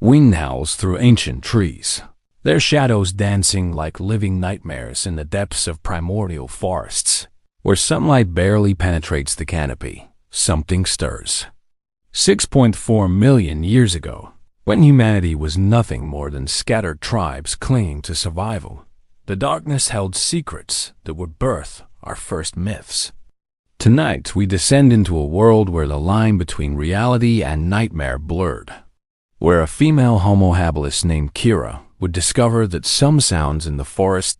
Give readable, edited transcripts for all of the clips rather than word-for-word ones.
Wind howls through ancient trees, their shadows dancing like living nightmares in the depths of primordial forests. Where sunlight barely penetrates the canopy, something stirs. 6.4 million years ago, when humanity was nothing more than scattered tribes clinging to survival, the darkness held secrets that would birth our first myths. Tonight, we descend into a world where the line between reality and nightmare blurred, where a female Homo habilis named Kira would discover that some sounds in the forest ...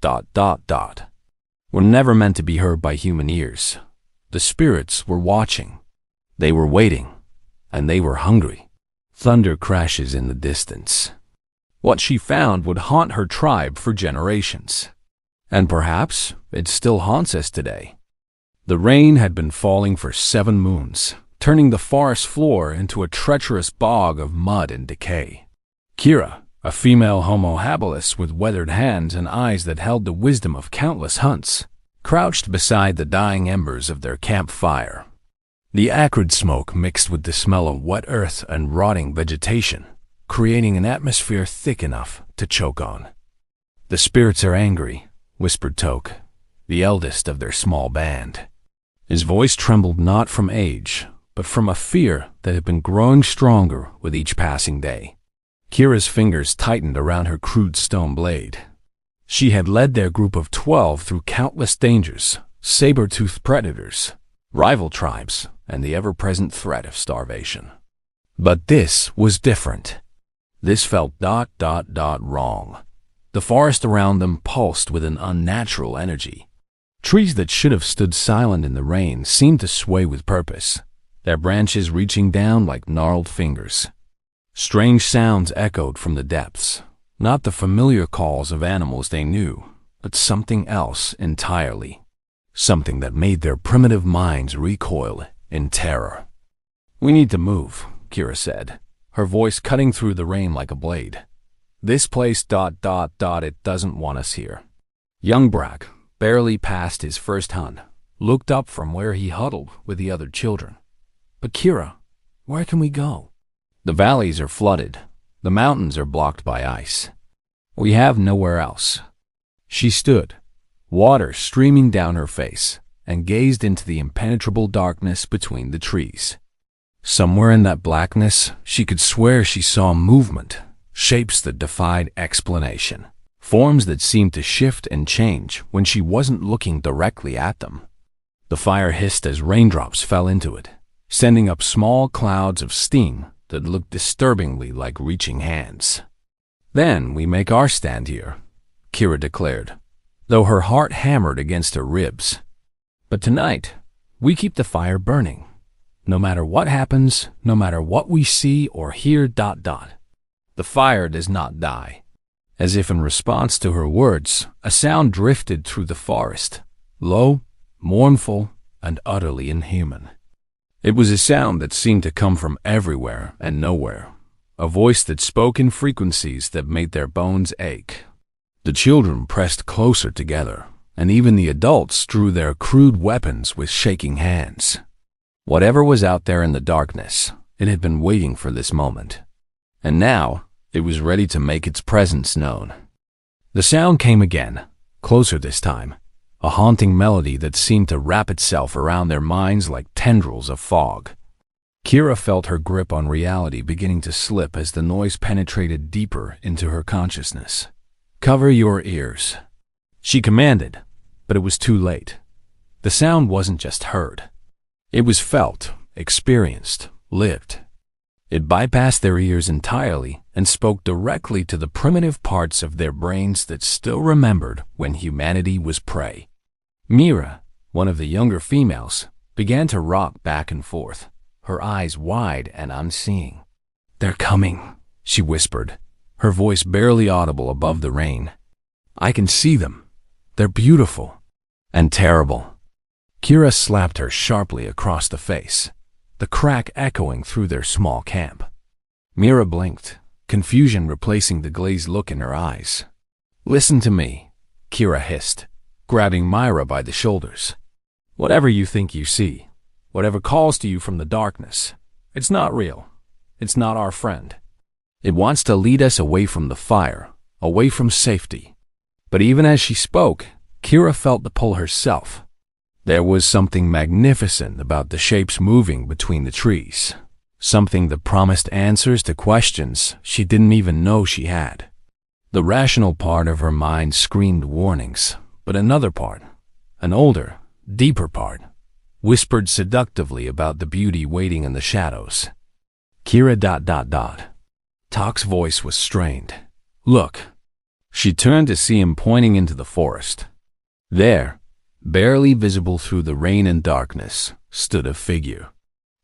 were never meant to be heard by human ears. The spirits were watching. They were waiting. And they were hungry. Thunder crashes in the distance. What she found would haunt her tribe for generations. And perhaps it still haunts us today. The rain had been falling for 7 moons, turning the forest floor into a treacherous bog of mud and decay. Kira, a female Homo habilis with weathered hands and eyes that held the wisdom of countless hunts, crouched beside the dying embers of their campfire. The acrid smoke mixed with the smell of wet earth and rotting vegetation, creating an atmosphere thick enough to choke on. "The spirits are angry," whispered Toke, the eldest of their small band. His voice trembled not from age, but from a fear that had been growing stronger with each passing day. Kira's fingers tightened around her crude stone blade. She had led their group of 12 through countless dangers, saber-toothed predators, rival tribes, and the ever-present threat of starvation. But this was different. This felt ... wrong. The forest around them pulsed with an unnatural energy. Trees that should have stood silent in the rain seemed to sway with purpose, their branches reaching down like gnarled fingers. Strange sounds echoed from the depths, not the familiar calls of animals they knew, but something else entirely. Something that made their primitive minds recoil in terror. "We need to move," Kira said, her voice cutting through the rain like a blade. "This place ... it doesn't want us here." Young Brack, barely past his first hunt, looked up from where he huddled with the other children. "But Kira, where can we go? The valleys are flooded. The mountains are blocked by ice. We have nowhere else." She stood, water streaming down her face, and gazed into the impenetrable darkness between the trees. Somewhere in that blackness, she could swear she saw movement, shapes that defied explanation, forms that seemed to shift and change when she wasn't looking directly at them. The fire hissed as raindrops fell into it, sending up small clouds of steam that looked disturbingly like reaching hands. "Then we make our stand here," Kira declared, though her heart hammered against her ribs. "But tonight, we keep the fire burning. No matter what happens, no matter what we see or hear ... the fire does not die." As if in response to her words, a sound drifted through the forest, low, mournful, and utterly inhuman. It was a sound that seemed to come from everywhere and nowhere, a voice that spoke in frequencies that made their bones ache. The children pressed closer together, and even the adults drew their crude weapons with shaking hands. Whatever was out there in the darkness, it had been waiting for this moment. And now, it was ready to make its presence known. The sound came again, closer this time, a haunting melody that seemed to wrap itself around their minds like tendrils of fog. Kira felt her grip on reality beginning to slip as the noise penetrated deeper into her consciousness. "Cover your ears," she commanded, but it was too late. The sound wasn't just heard. It was felt, experienced, lived. It bypassed their ears entirely and spoke directly to the primitive parts of their brains that still remembered when humanity was prey. Mira, one of the younger females, began to rock back and forth, her eyes wide and unseeing. "They're coming," she whispered, her voice barely audible above the rain. "I can see them. They're beautiful and terrible." Kira slapped her sharply across the face, the crack echoing through their small camp. Mira blinked, confusion replacing the glazed look in her eyes. "Listen to me," Kira hissed, grabbing Myra by the shoulders. "Whatever you think you see, whatever calls to you from the darkness, it's not real. It's not our friend. It wants to lead us away from the fire, away from safety. But even as she spoke, Kira felt the pull herself. There was something magnificent about the shapes moving between the trees, something that promised answers to questions she didn't even know she had. The rational part of her mind screamed warnings, but another part, an older, deeper part, whispered seductively about the beauty waiting in the shadows. Kira ... Tok's voice was strained. Look. She turned to see him pointing into the forest. There, barely visible through the rain and darkness, stood a figure.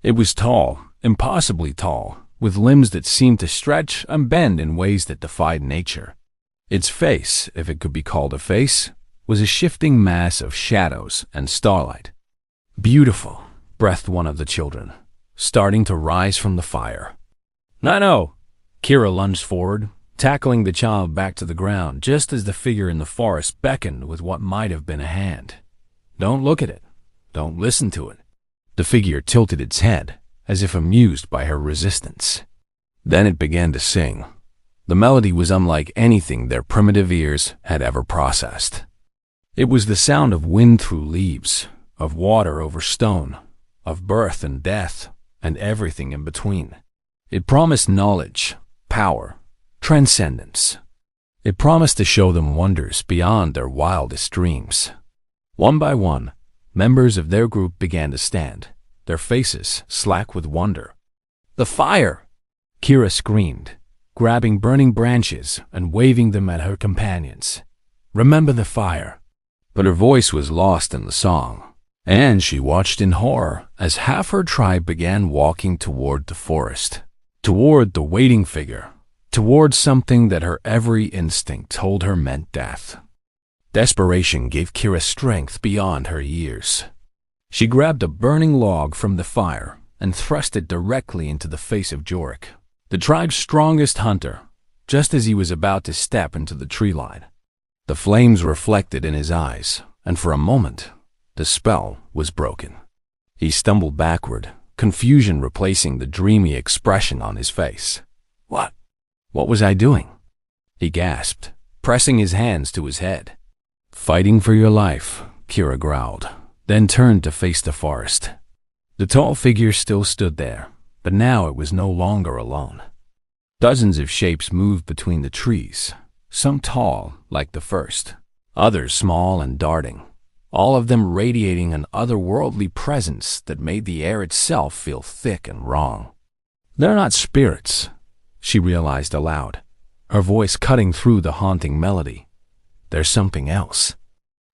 It was tall, impossibly tall, with limbs that seemed to stretch and bend in ways that defied nature. Its face, if it could be called a face, was a shifting mass of shadows and starlight. Beautiful, breathed one of the children, starting to rise from the fire. No! Kira lunged forward, tackling the child back to the ground just as the figure in the forest beckoned with what might have been a hand. Don't look at it. Don't listen to it. The figure tilted its head, as if amused by her resistance. Then it began to sing. The melody was unlike anything their primitive ears had ever processed. It was the sound of wind through leaves, of water over stone, of birth and death, and everything in between. It promised knowledge, power, transcendence. It promised to show them wonders beyond their wildest dreams. One by one, members of their group began to stand, their faces slack with wonder. The fire! Kira screamed, grabbing burning branches and waving them at her companions. Remember the fire! But her voice was lost in the song, and she watched in horror as half her tribe began walking toward the forest, toward the waiting figure, toward something that her every instinct told her meant death. Desperation gave Kira strength beyond her years. She grabbed a burning log from the fire and thrust it directly into the face of Jorik, the tribe's strongest hunter, just as he was about to step into the tree line. The flames reflected in his eyes, and for a moment, the spell was broken. He stumbled backward, confusion replacing the dreamy expression on his face. What was I doing? He gasped, pressing his hands to his head. Fighting for your life, Kira growled, then turned to face the forest. The tall figure still stood there, but now it was no longer alone. Dozens of shapes moved between the trees, some tall, like the first, others small and darting, all of them radiating an otherworldly presence that made the air itself feel thick and wrong. They're not spirits, she realized aloud, her voice cutting through the haunting melody. There's something else,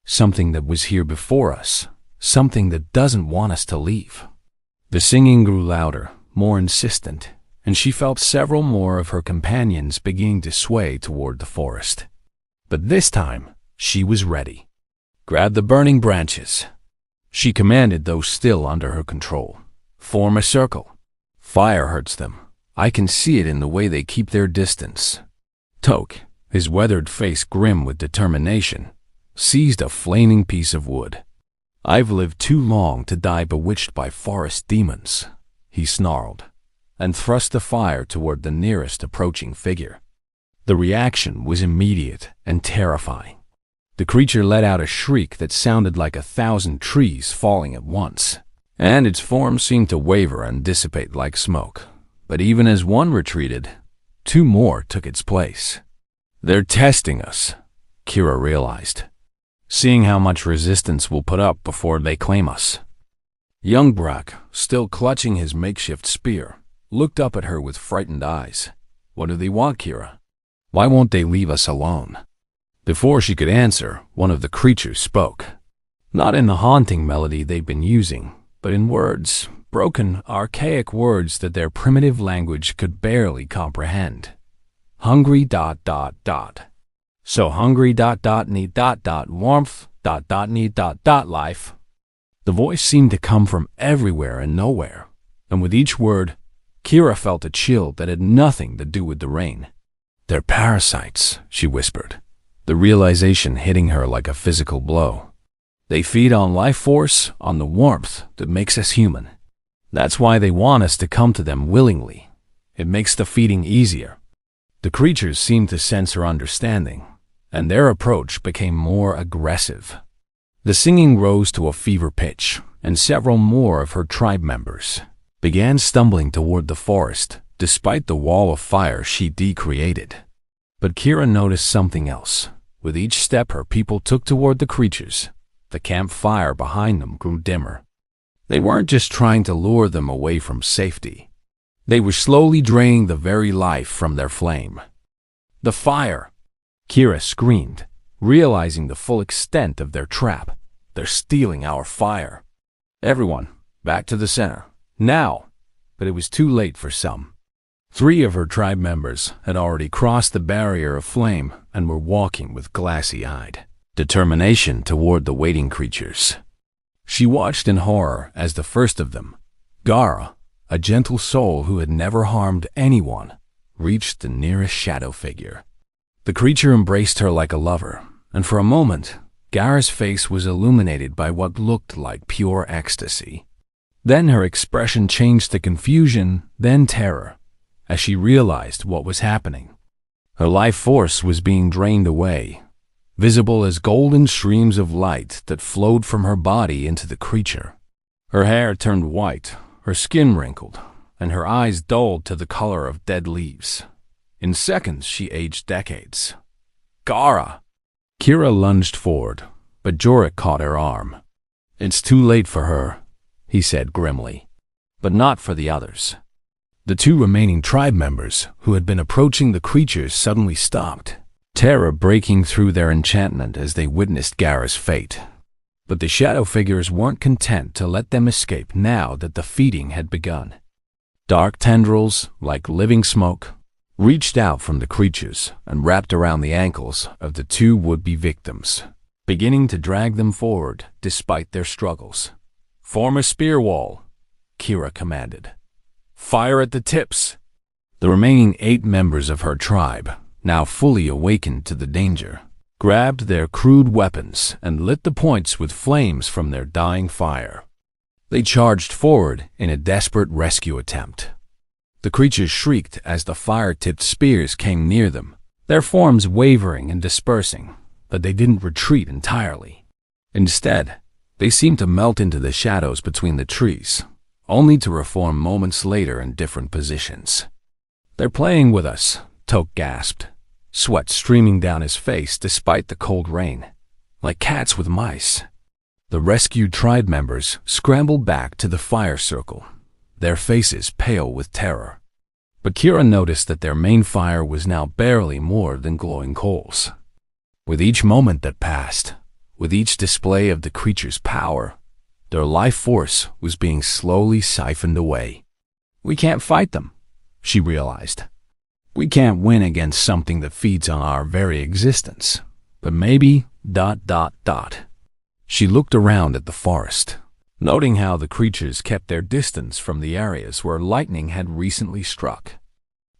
something that was here before us, something that doesn't want us to leave. The singing grew louder, more insistent, and she felt several more of her companions beginning to sway toward the forest. But this time, she was ready. Grab the burning branches. She commanded those still under her control. Form a circle. Fire hurts them. I can see it in the way they keep their distance. Tok, his weathered face grim with determination, seized a flaming piece of wood. I've lived too long to die bewitched by forest demons, he snarled, and thrust the fire toward the nearest approaching figure. The reaction was immediate and terrifying. The creature let out a shriek that sounded like 1,000 trees falling at once, and its form seemed to waver and dissipate like smoke. But even as one retreated, 2 more took its place. They're testing us, Kira realized, seeing how much resistance we'll put up before they claim us. Young Brack, still clutching his makeshift spear, looked up at her with frightened eyes. What do they want, Kira? Why won't they leave us alone? Before she could answer, one of the creatures spoke. Not in the haunting melody they'd been using, but in words, broken, archaic words that their primitive language could barely comprehend. Hungry ... So hungry ... need ... warmth ... need ... life. The voice seemed to come from everywhere and nowhere, and with each word, Kira felt a chill that had nothing to do with the rain. They're parasites, she whispered, the realization hitting her like a physical blow. They feed on life force, on the warmth that makes us human. That's why they want us to come to them willingly. It makes the feeding easier. The creatures seemed to sense her understanding, and their approach became more aggressive. The singing rose to a fever pitch, and several more of her tribe members began stumbling toward the forest, despite the wall of fire she decreated. But Kira noticed something else. With each step her people took toward the creatures, the campfire behind them grew dimmer. They weren't just trying to lure them away from safety. They were slowly draining the very life from their flame. "The fire!" Kira screamed, realizing the full extent of their trap. "They're stealing our fire." "Everyone, back to the center, now!" But it was too late for some. 3 of her tribe members had already crossed the barrier of flame and were walking with glassy-eyed determination toward the waiting creatures. She watched in horror as the first of them, Gara, a gentle soul who had never harmed anyone, reached the nearest shadow figure. The creature embraced her like a lover, and for a moment, Gara's face was illuminated by what looked like pure ecstasy. Then her expression changed to confusion, then terror, as she realized what was happening. Her life force was being drained away, visible as golden streams of light that flowed from her body into the creature. Her hair turned white, her skin wrinkled, and her eyes dulled to the color of dead leaves. In seconds, she aged decades. "Gara!" Kira lunged forward, but Jorik caught her arm. "It's too late for her," he said grimly, "but not for the others." The 2 remaining tribe members who had been approaching the creatures suddenly stopped, terror breaking through their enchantment as they witnessed Gara's fate. But the shadow figures weren't content to let them escape now that the feeding had begun. Dark tendrils, like living smoke, reached out from the creatures and wrapped around the ankles of the 2 would-be victims, beginning to drag them forward despite their struggles. "Form a spear wall," Kira commanded. "Fire at the tips." The remaining 8 members of her tribe, now fully awakened to the danger, grabbed their crude weapons and lit the points with flames from their dying fire. They charged forward in a desperate rescue attempt. The creatures shrieked as the fire-tipped spears came near them, their forms wavering and dispersing, but they didn't retreat entirely. Instead, they seemed to melt into the shadows between the trees, only to reform moments later in different positions. "They're playing with us," Toke gasped, sweat streaming down his face despite the cold rain, "like cats with mice." The rescued tribe members scrambled back to the fire circle, their faces pale with terror. But Kira noticed that their main fire was now barely more than glowing coals. With each moment that passed, with each display of the creature's power, their life force was being slowly siphoned away. "We can't fight them," she realized. "We can't win against something that feeds on our very existence. But maybe... She looked around at the forest, noting how the creatures kept their distance from the areas where lightning had recently struck.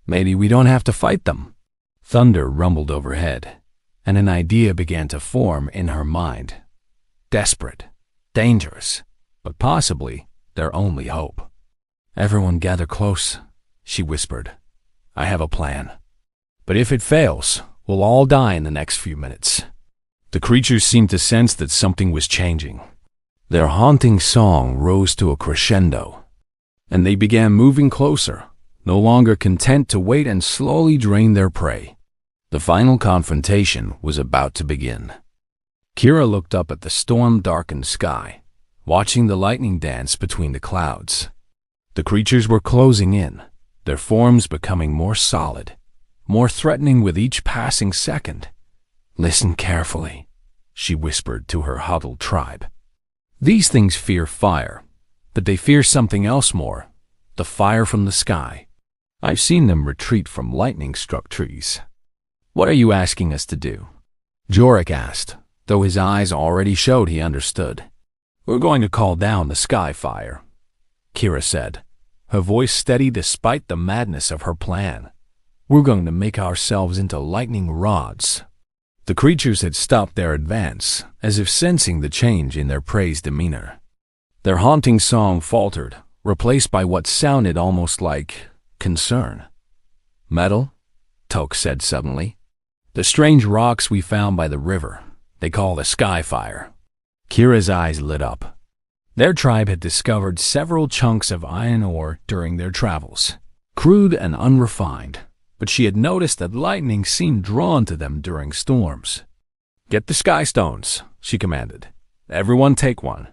"Maybe we don't have to fight them." Thunder rumbled overhead, and an idea began to form in her mind. Desperate, dangerous, but possibly their only hope. "Everyone gather close," she whispered. "I have a plan. But if it fails, we'll all die in the next few minutes." The creatures seemed to sense that something was changing. Their haunting song rose to a crescendo, and they began moving closer, no longer content to wait and slowly drain their prey. The final confrontation was about to begin. Kira looked up at the storm-darkened sky, watching the lightning dance between the clouds. The creatures were closing in, their forms becoming more solid, more threatening with each passing second. "Listen carefully," she whispered to her huddled tribe. "These things fear fire, but they fear something else more, the fire from the sky. I've seen them retreat from lightning-struck trees." "What are you asking us to do?" Jorik asked, though his eyes already showed he understood. "We're going to call down the sky fire," Kira said, her voice steady despite the madness of her plan. "We're going to make ourselves into lightning rods." The creatures had stopped their advance, as if sensing the change in their prey's demeanor. Their haunting song faltered, replaced by what sounded almost like concern. "Metal? Toke said suddenly. "The strange rocks we found by the river. They call the Skyfire." Kira's eyes lit up. Their tribe had discovered several chunks of iron ore during their travels, crude and unrefined, but she had noticed that lightning seemed drawn to them during storms. "Get the sky stones," she commanded. "Everyone take one."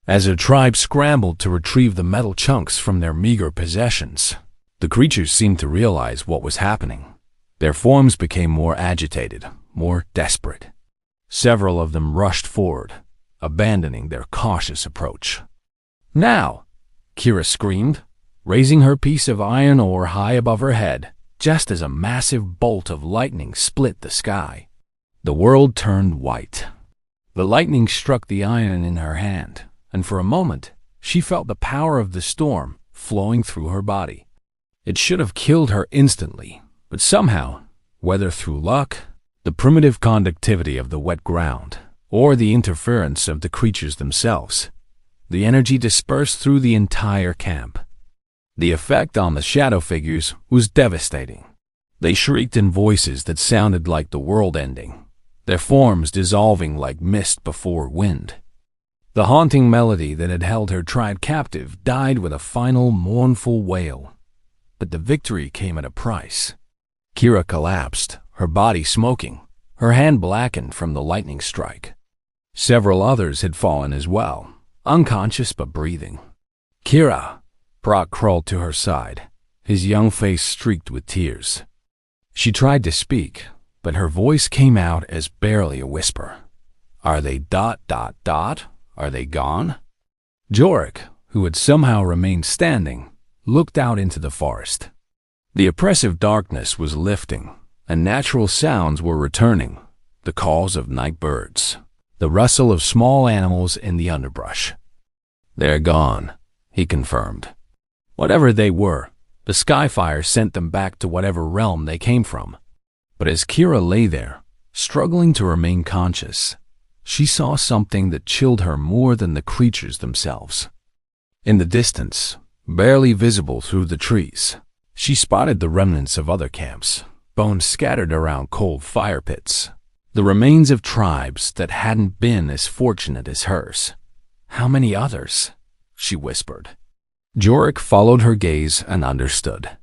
As her tribe scrambled to retrieve the metal chunks from their meager possessions, the creatures seemed to realize what was happening. Their forms became more agitated, more desperate. Several of them rushed forward, abandoning their cautious approach. "Now!" Kira screamed, raising her piece of iron ore high above her head, just as a massive bolt of lightning split the sky. The world turned white. The lightning struck the iron in her hand, and for a moment, she felt the power of the storm flowing through her body. It should have killed her instantly, but somehow, whether through luck, the primitive conductivity of the wet ground, or the interference of the creatures themselves, the energy dispersed through the entire camp. The effect on the shadow figures was devastating. They shrieked in voices that sounded like the world ending, their forms dissolving like mist before wind. The haunting melody that had held her tribe captive died with a final mournful wail. But the victory came at a price. Kira collapsed, her body smoking, her hand blackened from the lightning strike. Several others had fallen as well, unconscious but breathing. "Kira!" Brock crawled to her side, his young face streaked with tears. She tried to speak, but her voice came out as barely a whisper. "Are they ... Are they gone?" Jorik, who had somehow remained standing, looked out into the forest. The oppressive darkness was lifting, and natural sounds were returning, the calls of night birds, the rustle of small animals in the underbrush. "They're gone," he confirmed. Whatever they were, the Skyfire sent them back to whatever realm they came from. But as Kira lay there, struggling to remain conscious, she saw something that chilled her more than the creatures themselves. In the distance, barely visible through the trees, she spotted the remnants of other camps, bones scattered around cold fire pits, the remains of tribes that hadn't been as fortunate as hers. "How many others?" she whispered. Jorik followed her gaze and understood.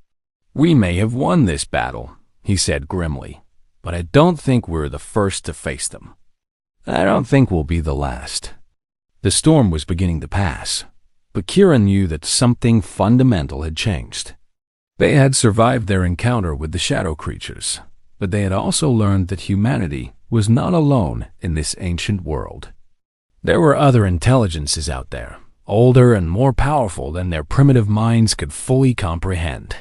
"We may have won this battle," he said grimly, "but I don't think we're the first to face them. I don't think we'll be the last." The storm was beginning to pass, but Kira knew that something fundamental had changed. They had survived their encounter with the shadow creatures, but they had also learned that humanity was not alone in this ancient world. There were other intelligences out there, older and more powerful than their primitive minds could fully comprehend.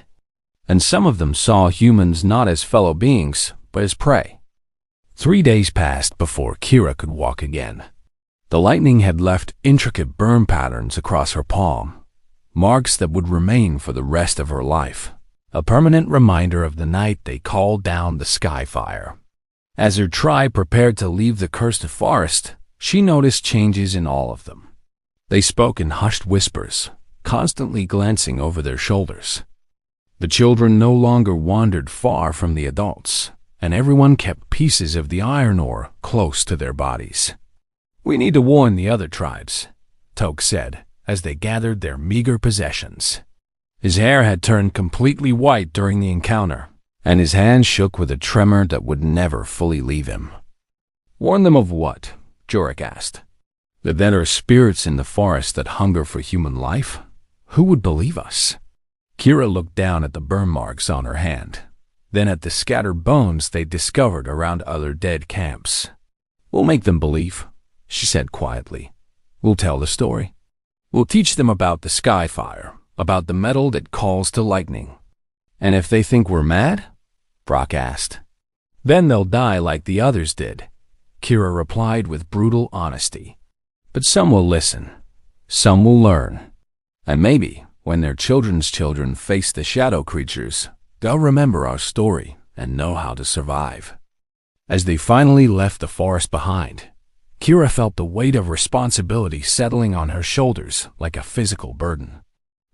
And some of them saw humans not as fellow beings, but as prey. 3 days passed before Kira could walk again. The lightning had left intricate burn patterns across her palm, marks that would remain for the rest of her life, a permanent reminder of the night they called down the Skyfire. As her tribe prepared to leave the cursed forest, she noticed changes in all of them. They spoke in hushed whispers, constantly glancing over their shoulders. The children no longer wandered far from the adults, and everyone kept pieces of the iron ore close to their bodies. "We need to warn the other tribes," Toke said, as they gathered their meager possessions. His hair had turned completely white during the encounter, and his hand shook with a tremor that would never fully leave him. "Warn them of what?" Jorik asked. "That there are spirits in the forest that hunger for human life? Who would believe us?" Kira looked down at the burn marks on her hand, then at the scattered bones they discovered around other dead camps. "We'll make them believe," she said quietly. "We'll tell the story. We'll teach them about the Skyfire, about the metal that calls to lightning." "And if they think we're mad?" Brock asked. "Then they'll die like the others did," Kira replied with brutal honesty. "But some will listen. Some will learn. And maybe, when their children's children face the shadow creatures, they'll remember our story and know how to survive." As they finally left the forest behind, Kira felt the weight of responsibility settling on her shoulders like a physical burden.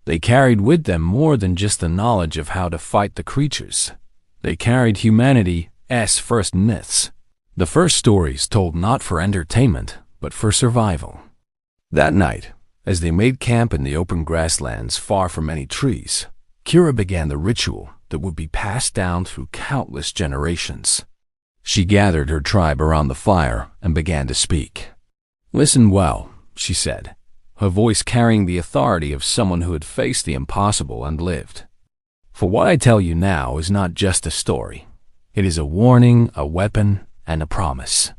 They carried with them more than just the knowledge of how to fight the creatures. They carried humanity's first myths. The first stories told not for entertainment, but for survival. That night, as they made camp in the open grasslands far from any trees, Kira began the ritual that would be passed down through countless generations. She gathered her tribe around the fire and began to speak. "Listen well," she said, her voice carrying the authority of someone who had faced the impossible and lived. "For what I tell you now is not just a story. It is a warning, a weapon, and a promise."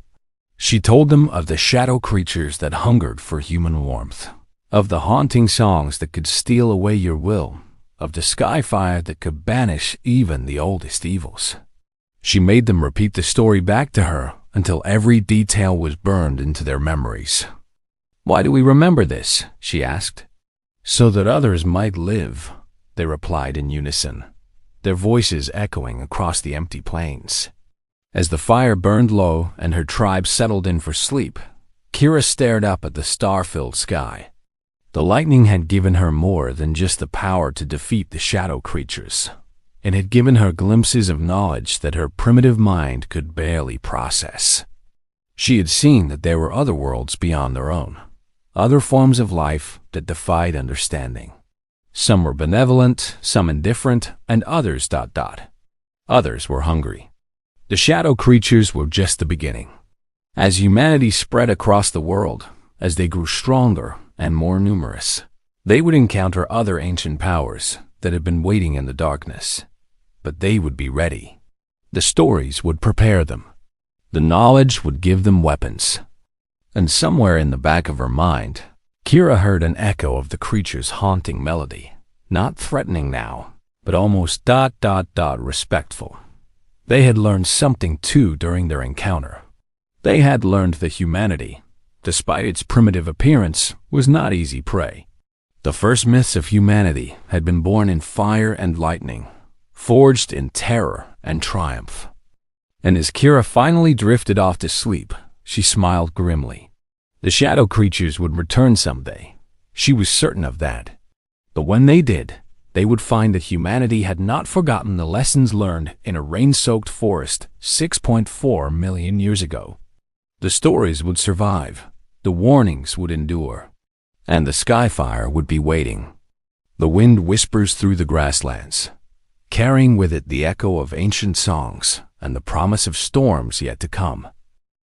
She told them of the shadow creatures that hungered for human warmth, of the haunting songs that could steal away your will, of the sky fire that could banish even the oldest evils. She made them repeat the story back to her until every detail was burned into their memories. "Why do we remember this?" she asked. "So that others might live," they replied in unison, their voices echoing across the empty plains. As the fire burned low and her tribe settled in for sleep, Kira stared up at the star-filled sky. The lightning had given her more than just the power to defeat the shadow creatures. It had given her glimpses of knowledge that her primitive mind could barely process. She had seen that there were other worlds beyond their own, other forms of life that defied understanding. Some were benevolent, some indifferent, and others ... Others were hungry. The shadow creatures were just the beginning. As humanity spread across the world, as they grew stronger and more numerous, they would encounter other ancient powers that had been waiting in the darkness. But they would be ready. The stories would prepare them. The knowledge would give them weapons. And somewhere in the back of her mind, Kira heard an echo of the creature's haunting melody, not threatening now, but almost ... respectful. They had learned something too during their encounter. They had learned that humanity, despite its primitive appearance, was not easy prey. The first myths of humanity had been born in fire and lightning, forged in terror and triumph. And as Kira finally drifted off to sleep, she smiled grimly. The shadow creatures would return someday. She was certain of that. But when they did, they would find that humanity had not forgotten the lessons learned in a rain-soaked forest 6.4 million years ago. The stories would survive, the warnings would endure, and the skyfire would be waiting. The wind whispers through the grasslands, carrying with it the echo of ancient songs and the promise of storms yet to come.